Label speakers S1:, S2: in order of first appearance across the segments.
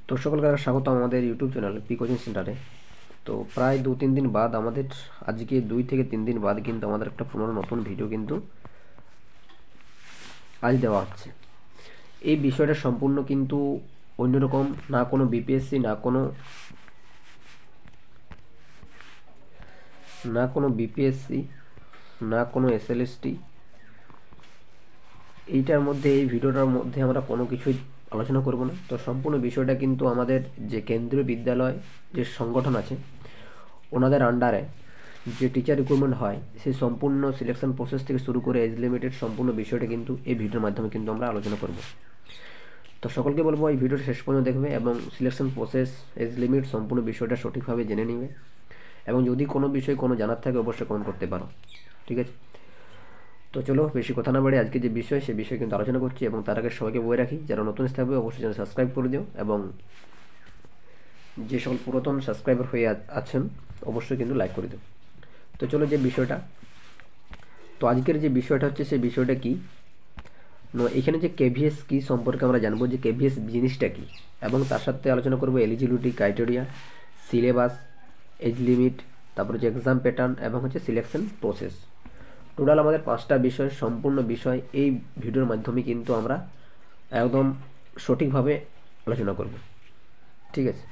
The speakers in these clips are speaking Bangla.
S1: তো সকলকে স্বাগত আমাদের ইউটিউব চ্যানেল পি কোচিং সেন্টারে। তো প্রায় 2-3 দিন বাদ আমাদের আজকে 2 থেকে 3 দিন বাদ কিন্তু আমাদের একটা পুরনো নতুন ভিডিও কিন্তু আজ দেওয়া হচ্ছে। এই বিষয়টা সম্পূর্ণ কিন্তু অন্যরকম, না কোনো বিপিএসসি, না কোনো এসএলএসটি, এইটার মধ্যে এই ভিডিওটার মধ্যে আমরা কোনো কিছুই আলোচনা করব না। তো সম্পূর্ণ বিষয়টা কিন্তু আমাদের যে কেন্দ্রীয় বিদ্যালয় যে সংগঠন আছে ওনাদের আন্ডারে যে টিচার রিক্রুটমেন্ট হয় সেই সম্পূর্ণ সিলেকশন প্রসেস থেকে শুরু করে এজ লিমিটেড সম্পূর্ণ বিষয়টা কিন্তু এই ভিডিওর মাধ্যমে কিন্তু আমরা আলোচনা করব। তো সকলকে বলবো এই ভিডিওটা শেষ পর্যন্ত দেখবে এবং সিলেকশন প্রসেস, এজ লিমিট সম্পূর্ণ বিষয়টা সঠিকভাবে জেনে নেবে। এবং যদি কোনো বিষয় কোনো জানার থাকে অবশ্যই কমেন্ট করতে পারো, ঠিক আছে? তো চলো বেশি কথা না বাড়ি আজকে যে বিষয় সে বিষয়ে কিন্তু আলোচনা করছি। এবং তার আগে সবাইকে বলে রাখি, যারা নতুন থাকবে অবশ্যই চ্যানেল সাবস্ক্রাইব করে দিও, এবং যে সকল পুরাতন সাবস্ক্রাইবার হয়ে আছেন অবশ্যই কিন্তু লাইক করে দিও। তো চলো যে বিষয়টা, তো আজকের যে বিষয়টা হচ্ছে সেই বিষয়টা কি, এখানে যে কেভিএস কি সম্পর্কে আমরা জানবো যে কেভিএস জিনিসটা কি, এবং তার সাথে আলোচনা করবো eligibility criteria, syllabus, age limit, তারপর হচ্ছে এক্সাম প্যাটার্ন এবং হচ্ছে সিলেকশন প্রসেস। টোটাল আমাদের 5টা বিষয়, সম্পূর্ণ বিষয় এই ভিডিওর মাধ্যমে কিন্তু আমরা একদম সঠিকভাবে আলোচনা করব, ঠিক আছে?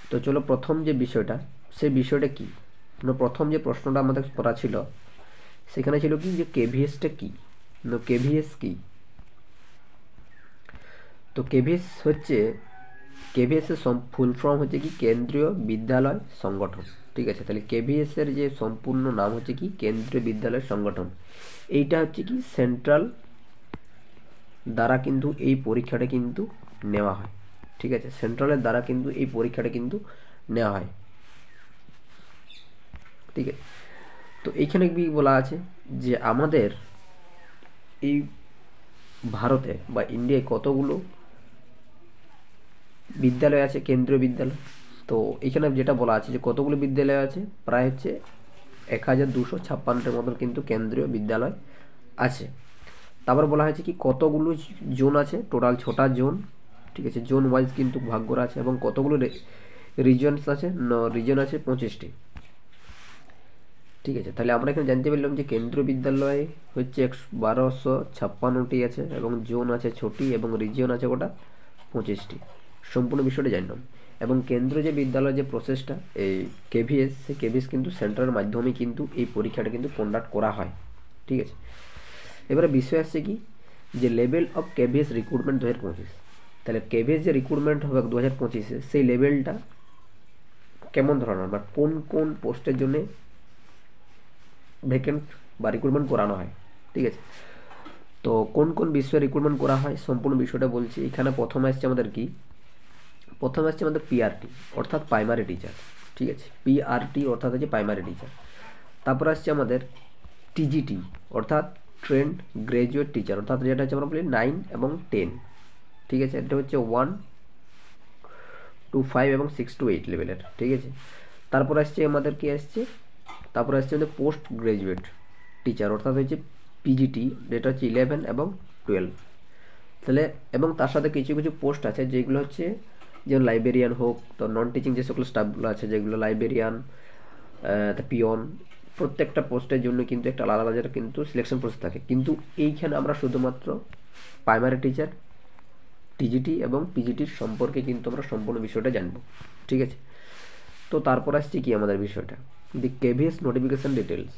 S1: তো চলো প্রথম যে বিষয়টা সেই বিষয়টা কি, প্রথম যে প্রশ্নটা আমাদের পড়া ছিল সেখানে ছিল কি যে কেভিএসটা কি, কেভিএস কি। তো কেভিএস হচ্ছে, কেভিএস এর ফুল ফর্ম হচ্ছে কি কেন্দ্রীয় বিদ্যালয় সংগঠন, ঠিক আছে? তাহলে কেভিএস এর যে সম্পূর্ণ নাম হচ্ছে কি কেন্দ্রীয় বিদ্যালয় সংগঠন। এইটা হচ্ছে কি সেন্ট্রাল দ্বারা কিন্তু এই পরীক্ষাটা কিন্তু নেওয়া হয়, ঠিক আছে? সেন্ট্রালের দ্বারা কিন্তু এই পরীক্ষাটা কিন্তু নেওয়া হয়, ঠিক আছে? তো এইখানে কি বলা আছে যে আমাদের এই ভারতে বা ইন্ডিয়ায় কতগুলো বিদ্যালয় আছে, কেন্দ্রীয় বিদ্যালয়। তো এখানে যেটা বলা আছে যে কতগুলো বিদ্যালয় আছে, প্রায় হচ্ছে 1256টার মতন কিন্তু কেন্দ্রীয় বিদ্যালয় আছে। তারপর বলা হয়েছে কি কতগুলো জোন আছে, টোটাল 6টা জোন, ঠিক আছে? জোন ওয়াইজ কিন্তু ভাগ করা আছে। এবং কতগুলো রিজনস আছে, রিজন আছে 25টি, ঠিক আছে? তাহলে আমরা এখানে জানতে পারলাম যে কেন্দ্রীয় বিদ্যালয় হচ্ছে 1256টি আছে, এবং জোন আছে 6টি, এবং রিজিয়ন আছে কটা, 25টি। সম্পূর্ণ বিষয়টা জানলাম। এবং কেন্দ্রীয় যে বিদ্যালয় যে প্রসেসটা এই কেভিএস, সেই কেভিএস কিন্তু সেন্টারের মাধ্যমে কিন্তু এই পরীক্ষাটা কিন্তু কন্ডাক্ট করা হয়, ঠিক আছে? এবারে বিষয় আসছে কি যে লেভেল অফ কেভিএস রিক্রুটমেন্ট 2025। তাহলে কেভিএস যে রিক্রুটমেন্ট হবে 2025-এ সেই লেভেলটা কেমন ধরনের বা কোন কোন পোস্টের জন্য ভ্যাকেন্ট বা রিক্রুটমেন্ট করানো হয়, ঠিক আছে? তো কোন কোন বিষয়ে রিক্রুটমেন্ট করা হয় সম্পূর্ণ বিষয়টা বলছি। এখানে প্রথমে আসছে আমাদের কি, প্রথমে আসছে আমাদের পিআরটি অর্থাৎ প্রাইমারি টিচার, ঠিক আছে? পিআরটি অর্থাৎ হচ্ছে প্রাইমারি টিচার। তারপর আসছে আমাদের টিজিটি অর্থাৎ ট্রেন্ড গ্র্যাজুয়েট টিচার, অর্থাৎ যেটা হচ্ছে আমরা বলি 9 এবং 10, ঠিক আছে? এটা হচ্ছে 1 to 5 এবং 6 to 8 লেভেলের, ঠিক আছে? তারপর আসছে আমাদের কি আসছে, তারপর আসছে আমাদের পোস্ট গ্রাজুয়েট টিচার অর্থাৎ হচ্ছে পিজিটি, যেটা হচ্ছে 11 এবং 12। তাহলে এবং তার সাথে কিছু কিছু পোস্ট আছে যেগুলো হচ্ছে যেমন লাইব্রেরিয়ান হোক, তো নন টিচিং যে সকল স্টাফগুলো আছে যেগুলো লাইব্রেরিয়ান, পিয়ন, প্রত্যেকটা পোস্টের জন্য কিন্তু একটা আলাদা আলাদা কিন্তু সিলেকশন প্রসেস থাকে। কিন্তু এইখানে আমরা শুধুমাত্র প্রাইমারি টিচার, টিজিটি এবং পিজিটির সম্পর্কে কিন্তু আমরা সম্পূর্ণ বিষয়টা জানবো, ঠিক আছে? তো তারপর আসছে কি আমাদের বিষয়টা, দি কেভিএস নোটিফিকেশান ডিটেলস।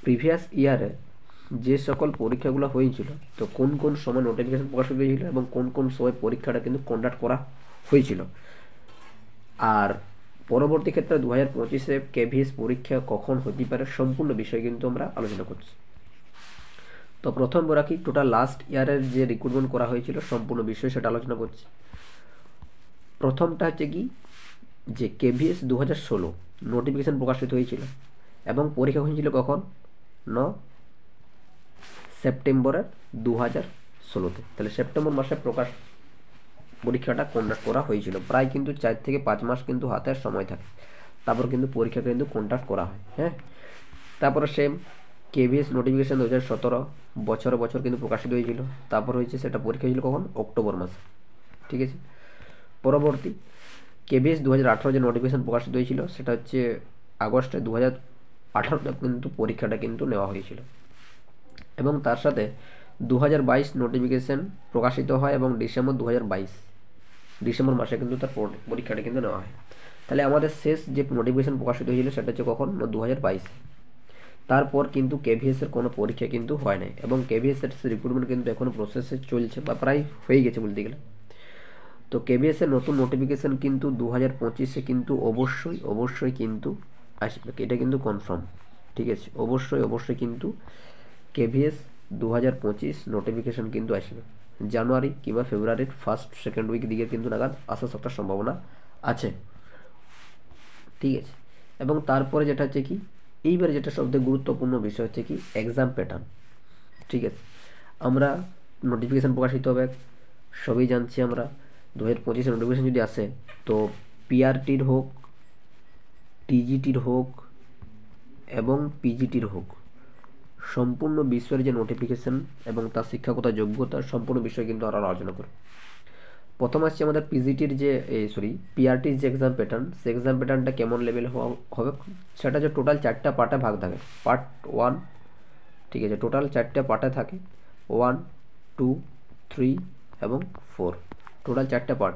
S1: প্রিভিয়াস ইয়ারে যে সকল পরীক্ষাগুলো হয়েছিল, তো কোন কোন সময় নোটিফিকেশান প্রকাশ হয়েছিল এবং কোন কোন সময় পরীক্ষাটা কিন্তু কন্ডাক্ট করা হয়েছিল, আর পরবর্তী ক্ষেত্রে 2025-এ কেভিএস পরীক্ষা কখন হতে পারে সম্পূর্ণ বিষয় কিন্তু আমরা আলোচনা করছি। তো প্রথম রাখি টোটাল লাস্ট ইয়ারের যে রিক্রুটমেন্ট করা হয়েছিল সম্পূর্ণ বিষয় সেটা আলোচনা করছি। প্রথমটা হচ্ছে কি যে কেভিএস 2016 নোটিফিকেশান প্রকাশিত হয়েছিল এবং পরীক্ষা হয়েছিল কখন, 9 সেপ্টেম্বরের 2016-তে। তাহলে সেপ্টেম্বর মাসে পরীক্ষাটা কন্ডাক্ট করা হয়েছিল। প্রায় কিন্তু 4 থেকে 5 মাস কিন্তু হাতের সময় থাকে, তারপর কিন্তু পরীক্ষা কিন্তু কন্ডাক্ট করা হয়, হ্যাঁ? তারপরে সেম কেভিএস নোটিফিকেশান 2017 বছর কিন্তু প্রকাশিত হয়েছিল। তারপর হয়েছে সেটা পরীক্ষা হয়েছিল কখন, অক্টোবর মাসে, ঠিক আছে? পরবর্তী কেভিএস 2018 যে নোটিফিকেশান প্রকাশিত হয়েছিল সেটা হচ্ছে আগস্টে 2018 কিন্তু পরীক্ষাটা কিন্তু নেওয়া হয়েছিল, এবং তার সাথে 2022 নোটিফিকেশান প্রকাশিত হয় এবং ডিসেম্বর 2022 ডিসেম্বর মাসে কিন্তু তার পরীক্ষাটা কিন্তু নেওয়া হয়। তাহলে আমাদের শেষ যে নোটিফিকেশান প্রকাশিত হয়েছিল সেটা হচ্ছে কখন, 2022। তারপর কিন্তু কেভিএসের কোনো পরীক্ষা কিন্তু হয় নাই, এবং কেভিএসের রিক্রুটমেন্ট কিন্তু এখনও প্রসেসে চলছে বা প্রায় হয়ে গেছে বলতে গেলে। তো কেভিএসের নতুন নোটিফিকেশান কিন্তু 2025-এ কিন্তু অবশ্যই কিন্তু আসবে, এটা কিন্তু কনফার্ম। ঠিক আছে, অবশ্যই কিন্তু কেভিএস 2025 নোটিফিকেশান কিন্তু আসবে জানুয়ারি কিংবা ফেব্রুয়ারির ফার্স্ট সেকেন্ড উইক দিকে কিন্তু নাগাদ আসার একটা সম্ভাবনা আছে। ঠিক আছে, এবং তারপরে যেটা হচ্ছে কি, এইবার যেটা সবথেকে গুরুত্বপূর্ণ বিষয় হচ্ছে কি এক্সাম প্যাটার্ন। ঠিক আছে, আমরা নোটিফিকেশান প্রকাশিত হবে সবই জানছি আমরা। 2025 নোটিফিকেশান যদি আসে তো পিআরটির হোক, টিজিটির হোক এবং পিজিটির হোক, সম্পূর্ণ বিষয়ের যে নোটিফিকেশান এবং তার শিক্ষাগত যোগ্যতা সম্পূর্ণ বিষয় কিন্তু আমরা আলোচনা করব। প্রথম আসছে আমাদের পিজিটির যে পিআরটির যে এক্সাম প্যাটার্ন, সেই এক্সাম প্যাটার্নটা কেমন লেভেল হবে সেটা হচ্ছে টোটাল 4টা পার্টে ভাগ থাকে। পার্ট 1, ঠিক আছে, টোটাল 4টা পার্টে থাকে, 1, 2, 3 এবং 4, টোটাল 4টা পার্ট।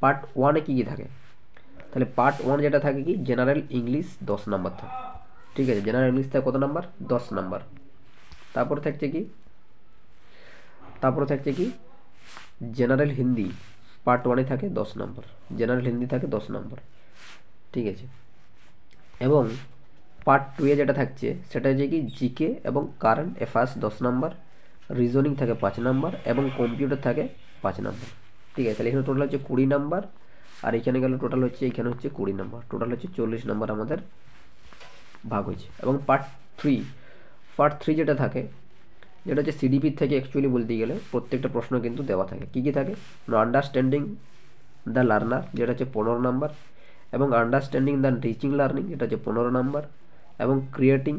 S1: পার্ট 1-এ কী কী থাকে, তাহলে পার্ট 1 যেটা থাকে কি জেনারেল ইংলিশ 10 নাম্বার থাকে। ঠিক আছে, জেনারেল ইংলিশ থাকে কত নাম্বার, 10 নাম্বার। তারপরে থাকছে কি জেনারেল হিন্দি, পার্ট 1-এ থাকে 10 নাম্বার, জেনারেল হিন্দি থাকে 10 নাম্বার। ঠিক আছে, এবং পার্ট 2-এ যেটা থাকছে সেটা হচ্ছে কি জিকে এবং কারেন্ট অ্যাফেয়ার্স 10 নাম্বার, রিজনিং থাকে 5 নাম্বার এবং কম্পিউটার থাকে 5 নাম্বার। ঠিক আছে, তাহলে এখানে টোটাল হচ্ছে 20 নাম্বার, আর এখানে গেল টোটাল হচ্ছে 20 নাম্বার, টোটাল হচ্ছে 40 নাম্বার আমাদের ভাগ হয়েছে। এবং পার্ট 3 যেটা থাকে, যেটা হচ্ছে সিডিপির থেকে অ্যাকচুয়ালি বলতে গেলে প্রত্যেকটা প্রশ্ন কিন্তু দেওয়া থাকে। কী কী থাকে, আন্ডারস্ট্যান্ডিং দ্য লার্নার যেটা হচ্ছে 15 নাম্বার, এবং আন্ডারস্ট্যান্ডিং দ্য টিচিং লার্নিং এটা হচ্ছে 15 নাম্বার, এবং ক্রিয়েটিং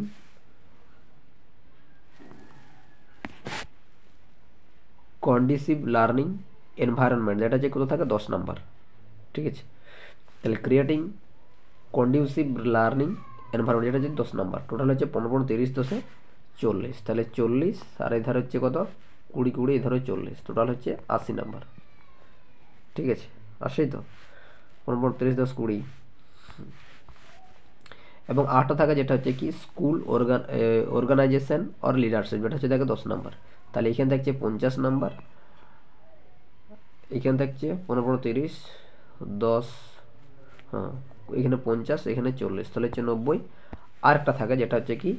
S1: কন্ডিসিভ লার্নিং এনভায়রনমেন্ট যেটা হচ্ছে কত থাকে 10 নাম্বার। ঠিক আছে, তাহলে ক্রিয়েটিং কন্ডিউসিভ লার্নিং এনভায়রনমেন্ট যেটা হচ্ছে 10 নাম্বার, টোটাল হচ্ছে 15, 30, 10, 40, তাহলে 40, আর এধারে হচ্ছে কত 20, এধারে 40, টোটাল হচ্ছে 80 নাম্বার। ঠিক আছে, 80 তো 15, 30, 10, 20, এবং 8টা থাকে যেটা হচ্ছে কি স্কুল অর্গানাইজেশন আর লিডারশিপ যেটা হচ্ছে থাকে 10 নাম্বার। তাহলে এখানে থাকছে 50 নাম্বার, এখানে থাকছে 15, 30, 10, হ্যাঁ এখানে 50, এখানে 40, তাহলে হচ্ছে 90। আর একটা থাকে যেটা হচ্ছে কি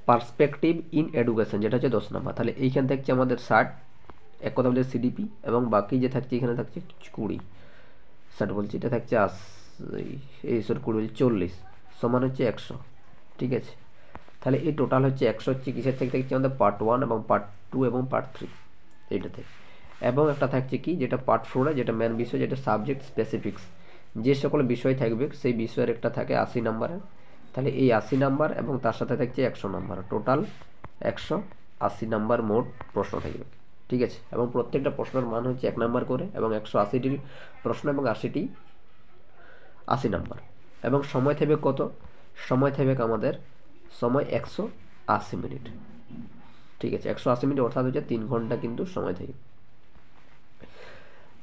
S1: পার্সপেক্টিভ ইন এডুকেশন যেটা হচ্ছে 10 নাম্বার। তাহলে এইখানে থাকছে আমাদের 60, এক কথা বলছে সিডিপি, এবং বাকি যে থাকছে এখানে থাকছে 20, 60 বলছি, এটা থাকছে 40 সমান হচ্ছে 100। ঠিক আছে, তাহলে এই টোটাল হচ্ছে 100 হচ্ছে কিসের থেকে থাকছে আমাদের পার্ট 1 এবং পার্ট 2 এবং পার্ট 3 এইটাতে। এবং একটা থাকছে কি যেটা পার্ট 4-এ যেটা মেন বিষয়, যেটা সাবজেক্ট স্পেসিফিক্স, যে সকল বিষয় থাকবে সেই বিষয়ের একটা থাকে 80 নাম্বারের। তাহলে এই 80 নাম্বার এবং তার সাথে থাকছে 100 নাম্বার, টোটাল 180 নাম্বার মোট প্রশ্ন থাকবে। ঠিক আছে, এবং প্রত্যেকটা প্রশ্নের মান হচ্ছে 1 নাম্বার করে, এবং 180টি প্রশ্ন এবং 80টি 80 নাম্বার। এবং সময় থাকবে কত, সময় থাকবে আমাদের সময় 180 মিনিট। ঠিক আছে, 180 মিনিট অর্থাৎ হচ্ছে 3 ঘন্টা কিন্তু সময় থাকে।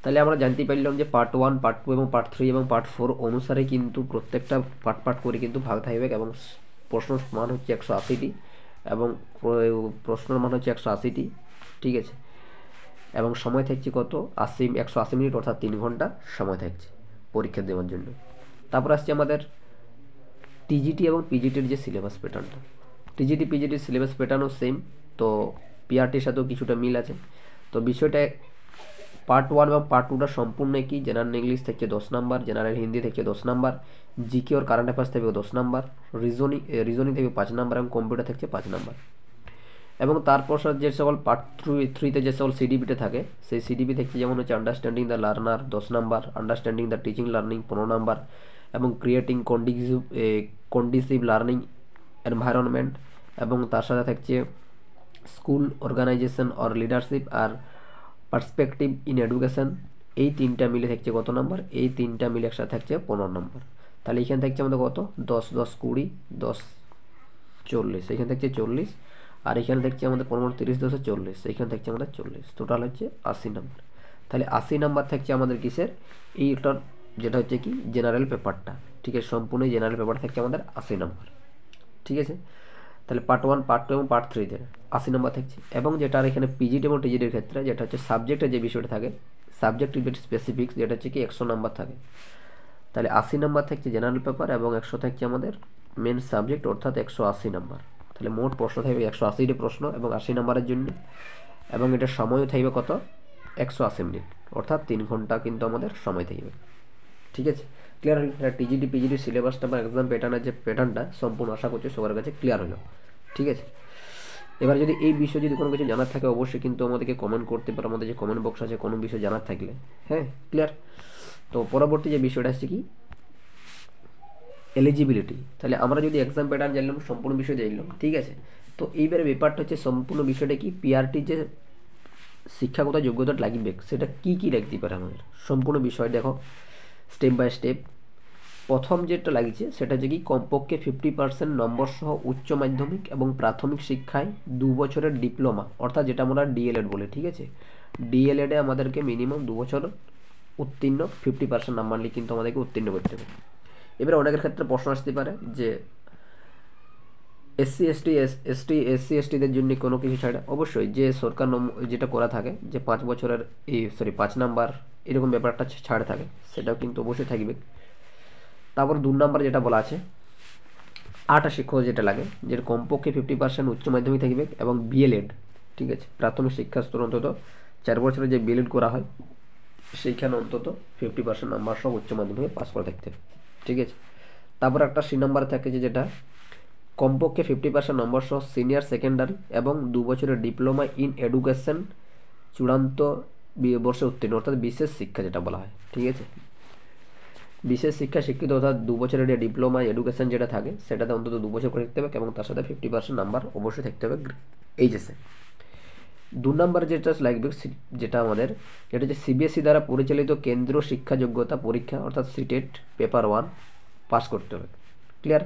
S1: তাহলে আমরা জানতে পারলাম যে পার্ট 1, পার্ট 2 এবং পার্ট 3 এবং পার্ট 4 অনুসারে কিন্তু প্রত্যেকটা পার্ট করে কিন্তু ভাগ থাকবে, এবং প্রশ্নের মান হচ্ছে 180টি, এবং প্রশ্নের মান হচ্ছে 180টি। ঠিক আছে, এবং সময় থাকছে কত 180 মিনিট অর্থাৎ 3 ঘন্টা সময় থাকছে পরীক্ষা দেওয়ার জন্য। তারপর আসছে আমাদের টিজিটি এবং পিজিটির যে সিলেবাস প্যাটার্নটা, টিজিটি পিজিটির সিলেবাস প্যাটার্নও সেম, তো পিআরটির সাথেও কিছুটা মিল আছে। তো বিষয়টা পার্ট 1 এবং পার্ট 2টা সম্পূর্ণ কি জেনারেল ইংলিশ থেকে 10 নাম্বার, জেনারেল হিন্দি থেকে 10 নাম্বার, জিকে और কারেন্ট অ্যাফেয়ার্স থেকে 10 নাম্বার, রিজনিং থেকে 5 নাম্বার এবং কম্পিউটার থেকে 5 নাম্বার। এবং তারপর যে সকল পার্ট 3-তে যে সকল সিডিপিতে থাকে সেই সিডিপি থেকে যেমন হচ্ছে understanding the learner 10 number, understanding the teaching learning 15 number, এবং ক্রিয়েটিং কন্ডিসিভ লার্নিং এনভায়রনমেন্ট, এবং তার সাথে থাকছে স্কুল অর্গানাইজেশন আর লিডারশিপ আর পার্সপেক্টিভ ইন এডুকেশন, এই তিনটা মিলে থাকছে কত নাম্বার? এই তিনটা মিলে একসাথে থাকছে 15 নম্বর। তাহলে এখানে থাকছে আমাদের কত? 10 10 20 10 40, এখানে থাকছে 40, আর এখানে থাকছে আমাদের 15 30 10 40, এখানে থাকছে আমাদের 40, টোটাল হচ্ছে 80 নাম্বার। তাহলে 80 নাম্বার থাকছে আমাদের কিসের? এইটার যেটা হচ্ছে কি জেনারেল পেপারটা, ঠিক আছে, সম্পূর্ণ জেনারেল পেপার থাকছে আমাদের 80 নাম্বার, ঠিক আছে। তাহলে পার্ট 1 পার্ট 2 এবং পার্ট 3-তে 80 নাম্বার থাকছে। এবং যেটা আর এখানে পিজিটি এবং টিজিটির ক্ষেত্রে যেটা হচ্ছে সাবজেক্টের যে বিষয়টা থাকে, সাবজেক্ট রিলেটেড স্পেসিফিক্স, যেটা হচ্ছে কি 100 নাম্বার থাকে। তাহলে 80 নাম্বার থাকছে জেনারেল পেপার এবং 100 থাকছে আমাদের মেন সাবজেক্ট, অর্থাৎ 180 নাম্বার। তাহলে মোট প্রশ্ন থাকবে 180টি প্রশ্ন এবং 80 নাম্বারের জন্য, এবং এটার সময়ও থাকবে কত? 180 মিনিট, অর্থাৎ 3 ঘন্টা কিন্তু আমাদের সময় থাকবে, ঠিক আছে। ক্লিয়ার হলো? এটা টিজিটি পিজিটি সিলেবাসটা বা এক্সাম প্যাটার্নের যে প্যাটার্নটা সম্পূর্ণ আশা করছি সবার কাছে ক্লিয়ার হলো, ঠিক আছে। এবার যদি এই বিষয়ে যদি কোনো কিছু জানার থাকে অবশ্যই কিন্তু আমাদেরকে কমেন্ট করতে পারো, আমাদের যে কমেন্ট বক্স আছে কোনো বিষয় জানার থাকলে, হ্যাঁ ক্লিয়ার। তো পরবর্তী যে বিষয়টা আসছে কি এলিজিবিলিটি। তাহলে আমরা যদি এক্সাম প্যাটার্ন জানলাম, সম্পূর্ণ বিষয় জানলাম, ঠিক আছে। তো এইবারে ব্যাপারটা হচ্ছে সম্পূর্ণ বিষয়টা কি পিআরটি যে শিক্ষাগত যোগ্যতাটা লাগবে সেটা কি কি লাগতে পারে আমাদের, সম্পূর্ণ বিষয় দেখো স্টেপ বাই স্টেপ। প্রথম যেটা লাগছে সেটা হচ্ছে কি কমপক্ষে 50% নম্বর সহ উচ্চ মাধ্যমিক এবং প্রাথমিক শিক্ষায় 2 বছরের ডিপ্লোমা, অর্থাৎ যেটা আমরা ডিএলএড বলি, ঠিক আছে। ডিএলএডে আমাদেরকে মিনিমাম 2 বছর উত্তীর্ণ 50% নাম্বার নিয়ে কিন্তু আমাদেরকে উত্তীর্ণ করতে হবে। এবারে অনেকের ক্ষেত্রে প্রশ্ন আসতে পারে যে এসসি এসটিদের জন্য কোনো কিছু ছাড়ে, অবশ্যই যে সরকার যেটা করা থাকে যে 5 বছরের 5 নাম্বার এরকম ব্যাপারটা ছাড় থাকে, সেটাও কিন্তু অবশ্যই থাকবে। তারপর 2 নাম্বার যেটা বলা আছে আটা শিক্ষক যেটা লাগে, যেটা কমপক্ষে 50% উচ্চ মাধ্যমিক থাকবে এবং বিএলএড, ঠিক আছে, প্রাথমিক শিক্ষা স্তর অন্তত 4 বছরের যে বিএলএড করা হয় সেইখানে অন্তত 50% নাম্বার সহ উচ্চ মাধ্যমিকে পাস করে থাকতে হবে, ঠিক আছে। তারপর একটা সি নাম্বার থাকে যেটা কমপক্ষে 50% নম্বর সহ সিনিয়র সেকেন্ডারি এবং 2 বছরের ডিপ্লোমা ইন এডুকেশন চূড়ান্ত বর্ষে উত্তীর্ণ, অর্থাৎ বিশেষ শিক্ষা যেটা বলা হয়, ঠিক আছে। বিশেষ শিক্ষা শিক্ষিত অর্থাৎ 2 বছরের যে ডিপ্লোমা এডুকেশন যেটা থাকে সেটাতে অন্তত 2 বছর করে থাকতে হবে এবং তার সাথে 50% নাম্বার অবশ্যই থাকতে হবে এইচএসে। 2 নাম্বার যেটা লাগবে যেটা আমাদের যেটা হচ্ছে সিবিএসই দ্বারা পরিচালিত কেন্দ্রীয় শিক্ষা যোগ্যতা পরীক্ষা, অর্থাৎ সিটেট পেপার 1 পাস করতে হবে, ক্লিয়ার।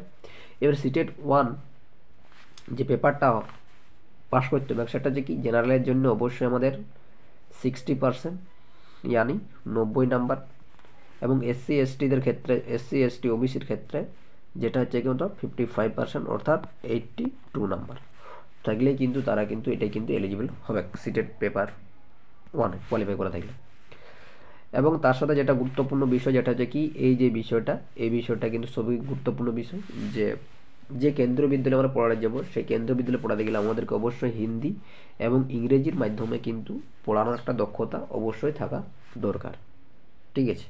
S1: এবার সিটেট 1 যে পেপারটা পাস করতে হবে সেটা যে কি জেনারেলের জন্য অবশ্যই আমাদের 60% ইয়ানি 90 নাম্বার, এবং এসসি এসটিদের ক্ষেত্রে এসসি এসটি ওবিসির ক্ষেত্রে যেটা হচ্ছে কি 55% অর্থাৎ 82 নাম্বার থাকলেই কিন্তু তারা কিন্তু এটাই কিন্তু এলিজিবল হবে সিটেট পেপার 1 কোয়ালিফাই করা থাকলে। এবং তার সাথে যেটা গুরুত্বপূর্ণ বিষয় যেটা হচ্ছে কি এই যে বিষয়টা, এই বিষয়টা কিন্তু খুবই গুরুত্বপূর্ণ বিষয় যে কেন্দ্রীয় বিদ্যালয়ে আমরা পড়াতে যাব সেই কেন্দ্রীয় বিদ্যালয়ে পড়াতে গেলে আমাদেরকে অবশ্যই হিন্দি এবং ইংরেজির মাধ্যমে কিন্তু পড়ানোর একটা দক্ষতা অবশ্যই থাকা দরকার, ঠিক আছে।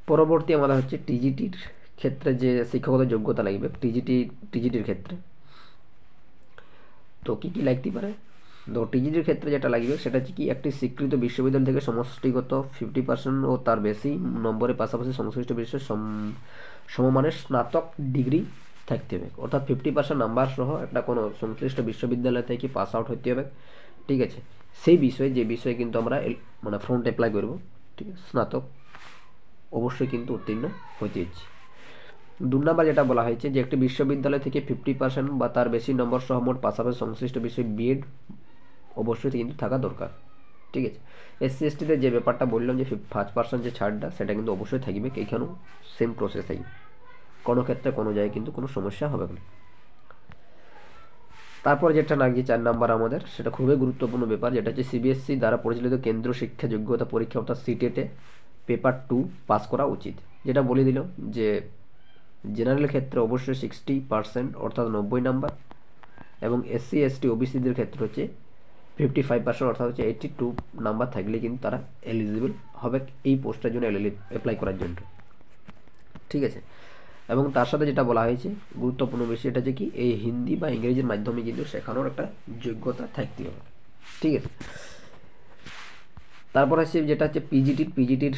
S1: পরবর্তী আমাদের হচ্ছে টিজিটির ক্ষেত্রে যে শিক্ষাগত যোগ্যতা লাগবে টিজিটির ক্ষেত্রে তো কী কী লাগতে পারে। তো টিজিটির ক্ষেত্রে যেটা লাগবে সেটা হচ্ছে কি একটি স্বীকৃত বিশ্ববিদ্যালয় থেকে সমষ্টিগত 50% ও তার বেশি নম্বরের পাশাপাশি সংশ্লিষ্ট বিষয়ে সমমানের স্নাতক ডিগ্রি থাকতে হবে, অর্থাৎ 50% নাম্বার সহ একটা কোনো সংশ্লিষ্ট বিশ্ববিদ্যালয় থেকে পাস আউট হতে হবে, ঠিক আছে। সেই বিষয়ে যে বিষয়ে কিন্তু আমরা মানে ফ্রন্ট অ্যাপ্লাই করব, ঠিক আছে, স্নাতক অবশ্যই কিন্তু উত্তীর্ণ হতে হচ্ছে। 2 নাম্বার যেটা বলা হয়েছে যে একটি বিশ্ববিদ্যালয় থেকে 50% বা তার বেশি নম্বর সহ মোট পাশাপাশি সংশ্লিষ্ট বিষয়ে বিএড অবশ্যই কিন্তু থাকা দরকার, ঠিক আছে। এসসি এসটিদের যে ব্যাপারটা বললাম যে 5% যে ছাড়টা সেটা কিন্তু অবশ্যই থাকবে, এইখানেও সেম প্রসেস থাকবে, কোনো ক্ষেত্রে কোনো জায়গায় কিন্তু কোনো সমস্যা হবে না। তারপর যেটা লাগছে 4 নাম্বার আমাদের সেটা খুবই গুরুত্বপূর্ণ ব্যাপার, যেটা হচ্ছে সিবিএসসি দ্বারা পরিচালিত কেন্দ্রীয় শিক্ষা যোগ্যতা পরীক্ষা অর্থাৎ সিটেটে পেপার 2 পাস করা উচিত। যেটা বলে দিল যে জেনারেল ক্ষেত্রে অবশ্যই 60% অর্থাৎ 90 নাম্বার, এবং এসসি এসটি ওবিসিদের ক্ষেত্রে হচ্ছে 55% অর্থাৎ হচ্ছে 82 নাম্বার থাকলে কিন্তু তারা এলিজিবল হবে এই পোস্টের জন্য অ্যাপ্লাই করার জন্য, ঠিক আছে। এবং তার সাথে যেটা বলা হয়েছে গুরুত্বপূর্ণ বিষয় এটা যে কি এই হিন্দি বা ইংরেজির মাধ্যমে কিন্তু শেখানোর একটা যোগ্যতা থাকতে হবে, ঠিক আছে। তারপর হচ্ছে যেটা হচ্ছে পিজিটির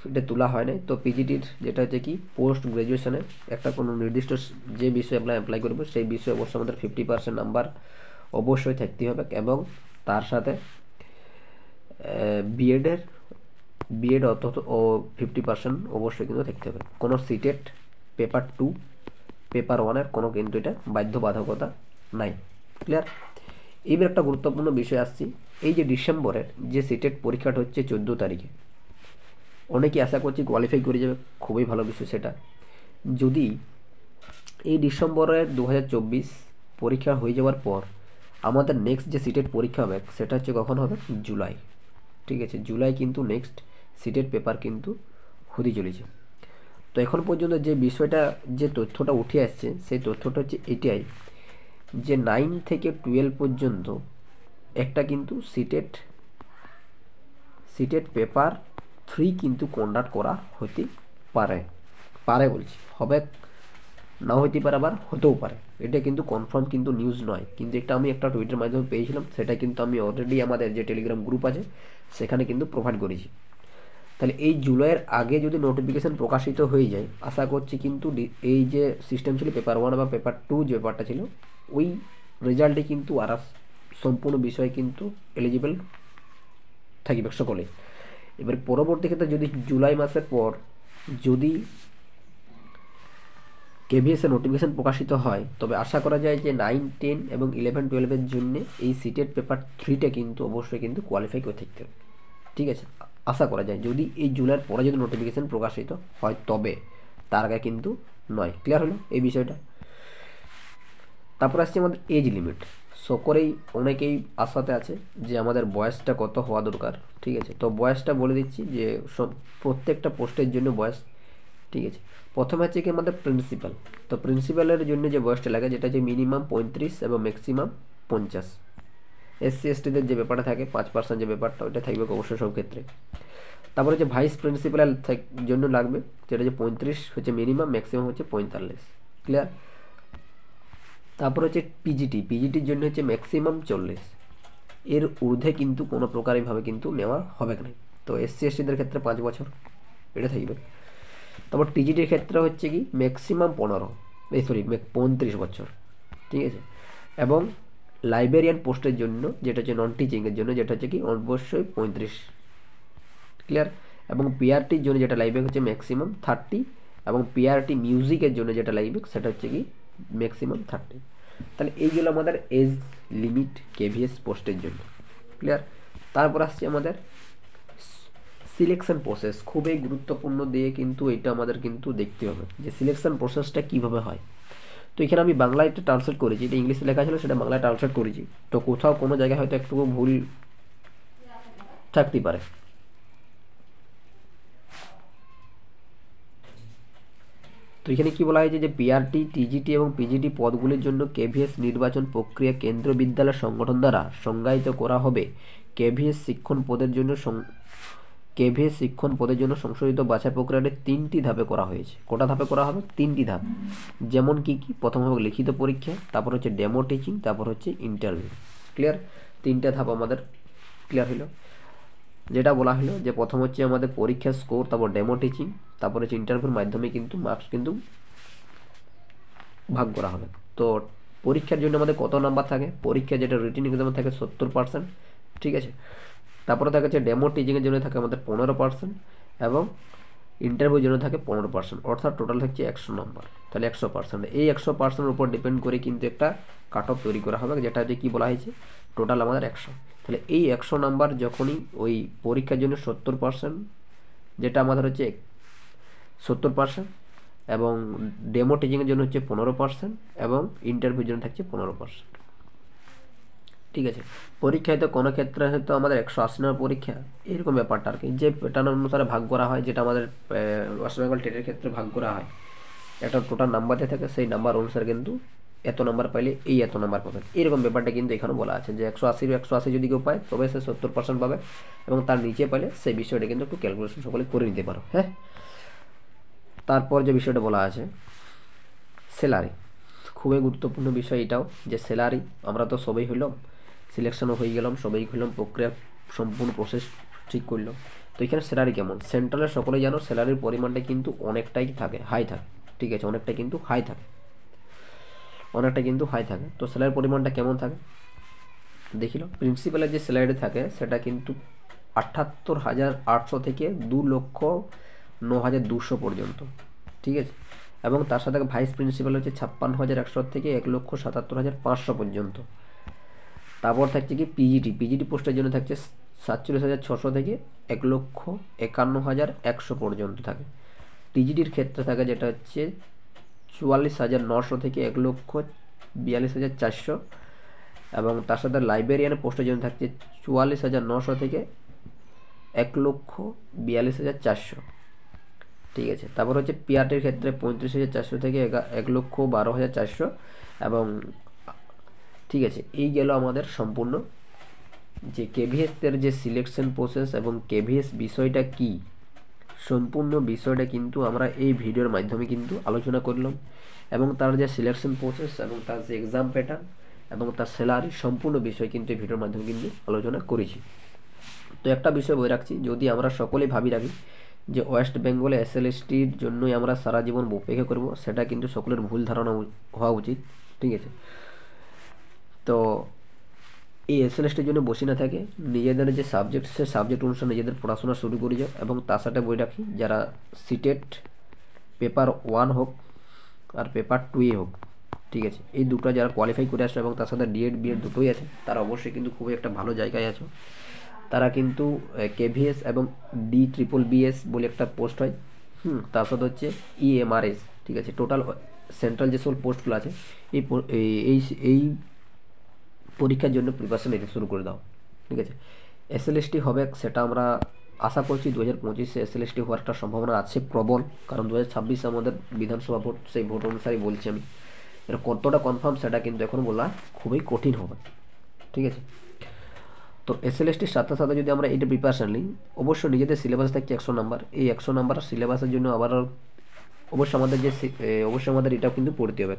S1: এটা তোলা হয় না, তো পিজিটির যেটা হচ্ছে কি পোস্ট গ্রাজুয়েশনে একটা কোনো নির্দিষ্ট যে বিষয়ে আমরা অ্যাপ্লাই করবো সেই বিষয়ে অবশ্যই আমাদের 50% নাম্বার অবশ্যই থাকতে হবে এবং তার সাথে বিএডের বিএড অত ও 50% অবশ্যই কিন্তু থাকতে হবে। কোনো সিটেট পেপার 2 পেপার 1-এর কোনো কিন্তু এটা বাধ্যবাধকতা নাই। ক্লিয়ার? এবার একটা গুরুত্বপূর্ণ বিষয় আসছি, এই যে ডিসেম্বরের যে সিটেট পরীক্ষাটা হচ্ছে 14 তারিখে, অনেকেই আশা করছি কোয়ালিফাই করে যাবে, খুবই ভালো বিষয় সেটা। যদি এই ডিসেম্বরের 2024 পরীক্ষা হয়ে যাওয়ার পর আমাদের নেক্সট যে সিটেট পরীক্ষা হবে সেটা হচ্ছে কখন হবে? জুলাই। ঠিক আছে, জুলাই কিন্তু নেক্সট সিটেট পেপার কিন্তু হতে চলেছে। তো এখন পর্যন্ত যে বিষয়টা যে তথ্যটা উঠে আসছে সেই তথ্যটা হচ্ছে এটাই যে 9 থেকে 12 পর্যন্ত একটা কিন্তু সিটেট পেপার 3 কিন্তু কন্ডাক্ট করা হতে পারে। পারে বলছি, হবে না হতে পারে, আবার হতেও পারে। এটা কিন্তু কনফার্ম কিন্তু নিউজ নয়, কিন্তু এটা আমি একটা টুইটের মাধ্যমে পেয়েছিলাম, সেটা কিন্তু আমি অলরেডি আমাদের যে টেলিগ্রাম গ্রুপ আছে সেখানে কিন্তু প্রোভাইড করেছি। তাহলে এই জুলাইয়ের আগে যদি নোটিফিকেশান প্রকাশিত হয়ে যায়, আশা করছি কিন্তু এই যে সিস্টেম ছিল পেপার 1 বা পেপার 2 যে ব্যাপারটা ছিল, ওই রেজাল্টে কিন্তু আর সম্পূর্ণ বিষয় কিন্তু এলিজিবল থাকবে সকলে। এবার পরবর্তী ক্ষেত্রে যদি জুলাই মাসের পর যদি কেভিএসের নোটিফিকেশান প্রকাশিত হয়, তবে আশা করা যায় যে 9, 10 এবং 11, 12-এর জন্য এই সিটেট পেপার 3টা কিন্তু অবশ্যই কিন্তু কোয়ালিফাই করে থাকতে হবে। ঠিক আছে, আশা করা যায় যদি এই জুলাইয়ের পরে যদি নোটিফিকেশান প্রকাশিত হয়, তবে তার আগে কিন্তু নয়। ক্লিয়ার হলো এই বিষয়টা? তারপর আসছে আমাদের এজ লিমিট। সকলেই অনেকেই আশাতে আছে যে আমাদের বয়সটা কত হওয়া দরকার। ঠিক আছে, তো বয়সটা বলে দিচ্ছি যে প্রত্যেকটা পোস্টের জন্য বয়স। ঠিক আছে, প্রথমে হচ্ছে কি আমাদের প্রিন্সিপাল। তো প্রিন্সিপালের জন্য যে বয়সটা লাগে যেটা হচ্ছে মিনিমাম 35 এবং ম্যাক্সিমাম 50। SC STদের যে ব্যাপারটা থাকে 5% যে ব্যাপারটা, ওইটা থাকবে অবশ্যই সব ক্ষেত্রে। তারপরে যে ভাইস প্রিন্সিপাল জন্য লাগবে যেটা হচ্ছে 35 হচ্ছে মিনিমাম, ম্যাক্সিমাম হচ্ছে 45। ক্লিয়ার? তারপর হচ্ছে পিজিটির জন্য হচ্ছে ম্যাক্সিমাম 40, এর ঊর্ধ্বে কিন্তু কোনো প্রকারইভাবে কিন্তু নেওয়া হবে না। তো SC STদের ক্ষেত্রে 5 বছর এটা থাকবে। তারপর টিজিটির ক্ষেত্রে হচ্ছে কি ম্যাক্সিমাম 35 বছর। ঠিক আছে, এবং লাইব্রেরিয়ান পোস্টের জন্য যেটা হচ্ছে নন টিচিংয়ের জন্য যেটা হচ্ছে কি অবশ্যই 35। ক্লিয়ার? এবং পিআরটির জন্য যেটা লাইব্রেরি হচ্ছে ম্যাক্সিমাম 30, এবং পিআরটি মিউজিকের জন্য যেটা লাইব্রেরি সেটা হচ্ছে কি ম্যাক্সিমাম 30। তাহলে এইগুলো আমাদের এজ লিমিট কেভিএস পোস্টের জন্য। ক্লিয়ার? তারপর আসছে আমাদের সিলেকশন প্রসেস, খুবই গুরুত্বপূর্ণ দিয়ে কিন্তু এটা আমাদের কিন্তু দেখতে হবে যে সিলেকশন প্রসেসটা কীভাবে হয়। তো এখানে আমি বাংলায় একটা ট্রান্সলেট করেছি, এটা ইংলিশে লেখা ছিল সেটা বাংলায় ট্রান্সলেট করেছি। তো কোথাও কোনো জায়গায় হয়তো একটু ভুল থাকতে পারে। তো এখানে কি বলা হয়েছে যে পিআরটি, টিজিটি এবং পিজিটি পদগুলির জন্য কেভিএস নির্বাচন প্রক্রিয়া কেন্দ্রীয় বিদ্যালয় সংগঠন দ্বারা সংজ্ঞায়িত করা হবে। কেভিএস শিক্ষণ পদের জন্য সংশোধিত বাছাই প্রক্রিয়াটি 3টি ধাপে করা হয়েছে। কটা ধাপে করা হবে? 3টি ধাপ। যেমন কি প্রথম হবে লিখিত পরীক্ষা, তারপর হচ্ছে ডেমো টিচিং, তারপর হচ্ছে ইন্টারভিউ। ক্লিয়ার? 3টা ধাপ আমাদের ক্লিয়ার হলো। যেটা বলা হলো যে প্রথম হচ্ছে আমাদের পরীক্ষার স্কোর, তারপর ডেমো টিচিং, তারপর হচ্ছে ইন্টারভিউর মাধ্যমে কিন্তু মার্কস কিন্তু ভাগ করা হবে। তো পরীক্ষার জন্য আমাদের কত নাম্বার থাকে? পরীক্ষা যেটা রিটেন এক্সামে থাকে 70%। ঠিক আছে, তারপরে থাকে হচ্ছে ডেমো টিচিংয়ের জন্য থাকে আমাদের 15%, এবং ইন্টারভিউর জন্য থাকে 15%, অর্থাৎ টোটাল থাকছে 100 নম্বর। তাহলে 100%, এই 100%-এর উপর ডিপেন্ড করে কিন্তু একটা কাট অফ তৈরি করা হবে, যেটা হচ্ছে কী বলা হয়েছে টোটাল আমাদের 100। তাহলে এই 100 নাম্বার যখনই ওই পরীক্ষার জন্য 70%, যেটা আমাদের হচ্ছে 70%, এবং ডেমো টিচিংয়ের জন্য হচ্ছে 15%, এবং ইন্টারভিউর জন্য থাকছে 15%। ঠিক আছে, পরীক্ষায় তো কোনো ক্ষেত্রে হয়তো আমাদের 180 নম্বর পরীক্ষা, এরকম ব্যাপারটা আর কি, যে প্যাটার্ন অনুসারে ভাগ করা হয়, যেটা আমাদের ওয়েস্ট বেঙ্গল টেটের ক্ষেত্রে ভাগ করা হয়। একটা টোটাল নাম্বার দিয়ে থাকে, সেই নাম্বার অনুসারে কিন্তু এত নাম্বার পাইলে এই এত নাম্বার পাবে, এরকম ব্যাপারটা কিন্তু এখানে বলা আছে যে 180 যদি কেউ পায় তবে সে 70% পাবে, এবং তার নিচে পাইলে সেই বিষয়টা কিন্তু একটু ক্যালকুলেশন সকলে করে নিতে পারো। হ্যাঁ, তারপর যে বিষয়টা বলা আছে স্যালারি, খুবই গুরুত্বপূর্ণ বিষয় এটাও, যে স্যালারি আমরা তো সবাই হইলাম, সিলেকশনও হয়ে গেলাম, সবাই হইলাম, প্রক্রিয়া সম্পূর্ণ প্রসেস ঠিক করলাম। তো এখানে স্যালারি কেমন? সেন্ট্রালের সকলেই জানো স্যালারির পরিমাণটা কিন্তু অনেকটাই থাকে, হাই থাকে। ঠিক আছে, অনেকটা কিন্তু হাই থাকে। তো স্যালারির পরিমাণটা কেমন থাকে? দেখিল প্রিন্সিপালের যে স্যালারি থাকে সেটা কিন্তু ৭৮,৮০০ থেকে ২,০৯,২০০ পর্যন্ত, ঠিক আছে। এবং তার সাথে ভাইস প্রিন্সিপাল হচ্ছে ৫৬,১০০ থেকে ১,৭৭,৫০০ পর্যন্ত। তারপর থাকছে কি পিজিটি পোস্টের জন্য থাকছে ৪৭,৬০০ থেকে ১,৫১,১০০ পর্যন্ত থাকে। টিজিটির ক্ষেত্রে থাকে যেটা হচ্ছে ৪৪,৯০০ থেকে ১,৪২,৪০০, এবং তার সাথে লাইব্রেরিয়ানের পোস্টের জন্য থাকছে ৪৪,৯০০ থেকে ১,৪২,৪০০, ঠিক আছে। তারপর হচ্ছে পিআরটির ক্ষেত্রে ৩৫,৪০০ থেকে ১,১২,৪০০, এবং ঠিক আছে। এই গেল আমাদের সম্পূর্ণ যে কেভিএসের যে সিলেকশন প্রসেস এবং কেভিএস বিষয়টা কি, সম্পূর্ণ বিষয়টা কিন্তু আমরা এই ভিডিওর মাধ্যমে কিন্তু আলোচনা করলাম, এবং তার যে সিলেকশন প্রসেস এবং তার যে এক্সাম প্যাটার্ন এবং তার স্যালারি সম্পূর্ণ বিষয় কিন্তু এই ভিডিওর মাধ্যমে কিন্তু আলোচনা করেছি। তো একটা বিষয় বলে রাখছি, যদি আমরা সকলেই ভাবি রাখি যে ওয়েস্ট বেঙ্গলে এসএলএসটির জন্যই আমরা সারা জীবন অপেক্ষা করব, সেটা কিন্তু সকলের ভুল ধারণা হওয়া উচিত, ঠিক আছে। তো এই এসএলএসটির জন্য বসে না থাকে, নিজেদের যে সাবজেক্ট সে সাবজেক্ট অনুসারে নিজেদের পড়াশোনা শুরু করে যাও, এবং তার সাথে বই রাখি যারা সিটেট পেপার 1 হোক আর পেপার 2 হোক, ঠিক আছে, এই দুটো যারা কোয়ালিফাই করে আসো এবং তার সাথে ডিএড বিএড দুটোই আছে, তারা অবশ্যই কিন্তু খুবই একটা ভালো জায়গায় আছো। তারা কিন্তু কেভিএস এবং DBBS বলে একটা পোস্ট হয়, তার সাথে হচ্ছে EMRS, ঠিক আছে, টোটাল সেন্ট্রাল যে সকল পোস্টগুলো আছে এই পরীক্ষার জন্য প্রিপারেশন নিতে শুরু করে দাও, ঠিক আছে। এসএলএসটি হবে সেটা আমরা আশা করছি 2025-এ এসএলএসটি হওয়ার একটা সম্ভাবনা আছে প্রবল, কারণ 2026 আমাদের বিধানসভা ভোট, সেই ভোট অনুসারেই বলছি আমি। এটা কতটা কনফার্ম সেটা কিন্তু এখন বলা খুবই কঠিন হবে, ঠিক আছে। তো এসএলএসটির সাথে সাথে যদি আমরা এইটা প্রিপারেশন নিই, অবশ্যই নিজেদের সিলেবাস থাকছে 100 নাম্বার, এই 100 নাম্বার সিলেবাসের জন্য আবার অবশ্যই আমাদের এটাও কিন্তু পড়তে হবে,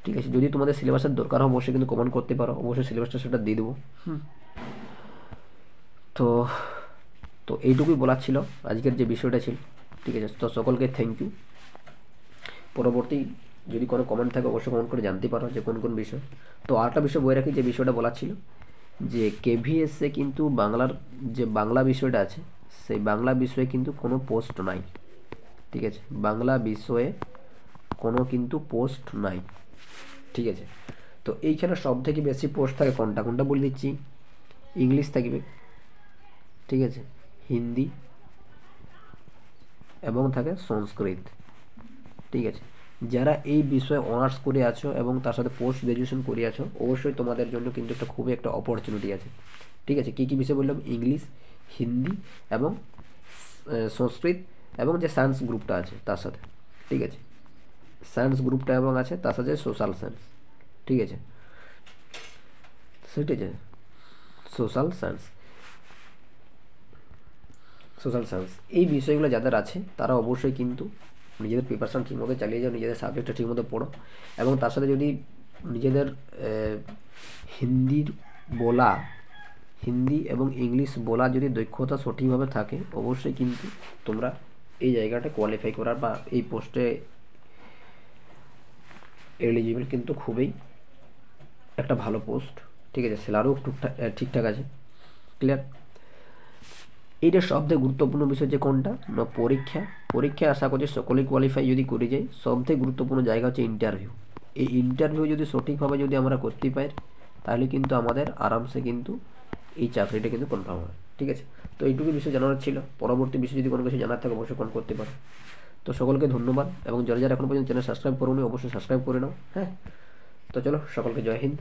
S1: ঠিক আছে। যদি তোমাদের সিলেবাসের দরকার হয় অবশ্যই কিন্তু কমেন্ট করতে পারো, অবশ্যই সিলেবাসটা সেটা দিয়ে দেবো। তো এইটুকুই বলার ছিল আজকের যে বিষয়টা ছিল, ঠিক আছে। তো সকলকে থ্যাংক ইউ। পরবর্তী যদি কোনো কমেন্ট থাকে অবশ্যই কমেন্ট করে জানতে পারো যে কোন কোন বিষয়। তো আরেকটা বিষয় বলে রাখি, যে বিষয়টা বলার ছিল যে কেভিএসে কিন্তু বাংলার যে বাংলা বিষয়টা আছে, সেই বাংলা বিষয়ে কিন্তু কোনো পোস্ট নাই, ঠিক আছে। বাংলা বিষয়ে কোনো কিন্তু পোস্ট নাই, ঠিক আছে। তো এইখানে সব থেকে বেশি পোস্ট থাকে কোনটা বলে দিচ্ছি, ইংলিশ থাকবে, ঠিক আছে, হিন্দি এবং থাকে সংস্কৃত, ঠিক আছে। যারা এই বিষয়ে অনার্স করে আছো এবং তার সাথে পোস্ট গ্রাজুয়েশন করে আছো, অবশ্যই তোমাদের জন্য কিন্তু একটা খুবই একটা অপরচুনিটি আছে, ঠিক আছে। কী কী বিষয় বললাম, ইংলিশ, হিন্দি এবং সংস্কৃত, এবং যে সায়েন্স গ্রুপটা আছে তার সাথে, ঠিক আছে, সায়েন্স গ্রুপটা এবং আছে তার সাথে সোশ্যাল সায়েন্স, ঠিক আছে, সেটা আছে সোশ্যাল সায়েন্স। এই বিষয়গুলো যাদের আছে তারা অবশ্যই কিন্তু নিজেদের প্রিপারেশন ঠিকমতো চালিয়ে যাও, নিজেদের সাবজেক্টটা ঠিকমতো পড়ো, এবং তার সাথে যদি নিজেদের হিন্দি এবং ইংলিশ বলা যদি দক্ষতা সঠিকভাবে থাকে, অবশ্যই কিন্তু তোমরা এই জায়গাটা কোয়ালিফাই করার বা এই পোস্টে এলিজিবল কিন্তু খুবই একটা ভালো পোস্ট, ঠিক আছে। স্যালারিও ঠিকঠাক আছে, ক্লিয়ার। এইটা সবথেকে গুরুত্বপূর্ণ বিষয় যে কোনটা না, পরীক্ষা আশা করছি সকলেই কোয়ালিফাই যদি করে যায়। সবথেকে গুরুত্বপূর্ণ জায়গা হচ্ছে ইন্টারভিউ। এই ইন্টারভিউ যদি সঠিকভাবে যদি আমরা করতে পারি, তাহলে কিন্তু আমাদের আরামসে কিন্তু এই চাকরিটা কিন্তু কনফার্ম হয়, ঠিক আছে। তো এইটুকু বিষয় জানার ছিল। পরবর্তী বিষয় যদি কোনো কিছু জানার থাকে অবশ্যই কমেন্ট করতে পারো। তো সকলকে ধন্যবাদ, এবং যারা এখন পর্যন্ত চ্যানেল সাবস্ক্রাইব করোনি অবশ্যই সাবস্ক্রাইব করে নাও, হ্যাঁ। তো চলো, সকলকে জয় হিন্দ।